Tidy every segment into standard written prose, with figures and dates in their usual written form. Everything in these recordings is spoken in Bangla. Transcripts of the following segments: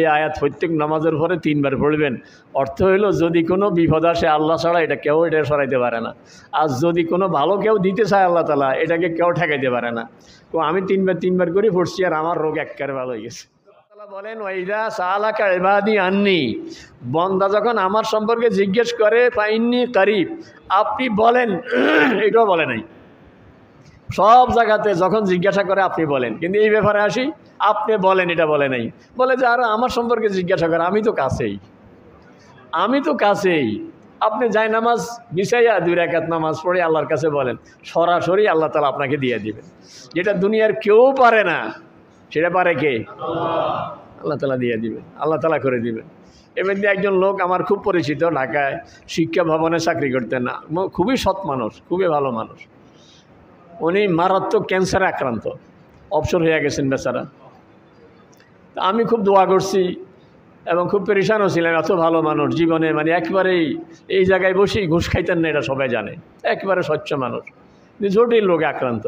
এই আয়াত প্রত্যেক নামাজের পরে 3 বার পড়বেন। অর্থ হইল যদি কোনো বিপদ আসে আল্লাহ ছাড়া এটা কেউ এটা সরাইতে পারে না, আর যদি কোনো ভালো কেউ দিতে চায় আল্লাহ তাআলা এটাকে কেউ ঠেকাইতে পারে না। তো আমি 3 বার করে পড়ছি আর আমার রোগ একেবারে ভালো হয়ে গেছে। আল্লাহ বলেন ওয়াইদা সাআলাকা ইবাদি আন্নি, বান্দা যখন আমার সম্পর্কে জিজ্ঞেস করে ফাইন্নি কারিব, আপনি বলেন, এটাও বলে নাই। সব জায়গাতে যখন জিজ্ঞাসা করে আপনি বলেন, কিন্তু এই ব্যাপারে আসি আপনি বলেন এটা বলে নাই। বলে যে আরো আমার সম্পর্কে জিজ্ঞাসা করে, আমি তো কাছেই। আপনি যাই নামাজ বিছাইয়া 2 রাকাত নামাজ পড়ে আল্লাহর কাছে বলেন, সরাসরি আল্লাহ তাআলা আপনাকে দিয়ে দিবেন। যেটা দুনিয়ার কেউ পারে না সেটা পারে কে? আল্লাহ তাআলা দিয়ে দিবেন, আল্লাহ তাআলা করে দিবেন। এমনি একজন লোক আমার খুব পরিচিত, ঢাকায় শিক্ষা ভবনে চাকরি করতেন না, খুবই সৎ মানুষ, খুবই ভালো মানুষ। উনি মারাত্মক ক্যান্সারে আক্রান্ত, অবসর হয়ে গেছেন বেচারা। তা আমি খুব দোয়া করছি এবং খুব পেরেশানও ছিলাম। এত ভালো মানুষ, জীবনে মানে একেবারেই এই জায়গায় বসেই ঘুষ খাইতেন না, এটা সবাই জানে, একেবারে স্বচ্ছ মানুষ, জটিল রোগে আক্রান্ত।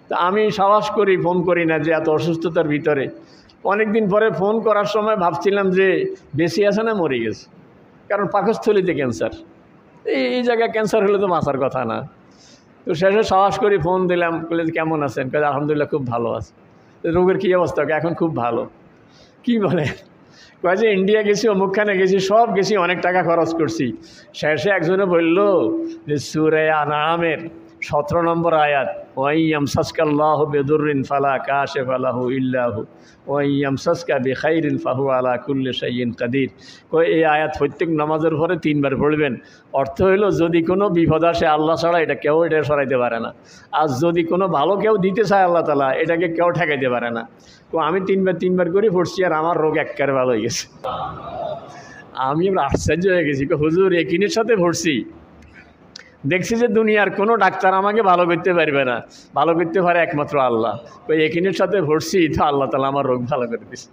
তা আমি সাহস করি, ফোন করি না যে এত অসুস্থতার ভিতরে। অনেক দিন পরে ফোন করার সময় ভাবছিলাম যে বেশি আছে না মরে গেছে, কারণ পাকস্থলীতে ক্যান্সার, এই জায়গায় ক্যান্সার হলে তো বাঁচার কথা না। তো শেষে সাহস করে ফোন দিলাম, বলে কেমন আছেন? কাজে আলহামদুলিল্লাহ খুব ভালো আছে। রোগের কী অবস্থা? এখন খুব ভালো। কি বলে? কয়ে যে ইন্ডিয়া গেছি, অমুকখানে গেছি, সব গেছি, অনেক টাকা খরচ করছি। শেষে একজনে বলল যে সূরা আনআমের 17 নম্বর আয়াত, ওয়াইয়ামসাসকাল্লাহু বিদুররিন ফালা কাশিফা লাহু ইল্লা হু ওয়াইয়ামসাসকা বিখাইরিন ফাহুয়া আলা কুল্লি শাইইন কাদির। এই আয়াত প্রত্যেক নামাজের পরে 3 বার পড়বেন। অর্থ হইল যদি কোনো বিপদ আসে আল্লাহ ছাড়া এটা কেউ এটা সরাইতে পারে না, আর যদি কোনো ভালো কেউ দিতে চায় আল্লাহ তাআলা এটাকে কেউ ঠেকাইতে পারে না। তো আমি 3 বার করে পড়ছি আর আমার রোগ একেবারে ভালো হয়ে গেছে। আমি আশ্চর্য হয়ে গেছি, হুজুর একিনের সাথে পড়ছি, দেখছি যে দুনিয়ার কোনো ডাক্তার আমাকে ভালো করতে পারবে না, ভালো করতে পারে একমাত্র আল্লাহ। ওই একিনের সাথে ভরছি, তো আল্লাহ তাআলা আমার রোগ ভালো করে দিচ্ছে।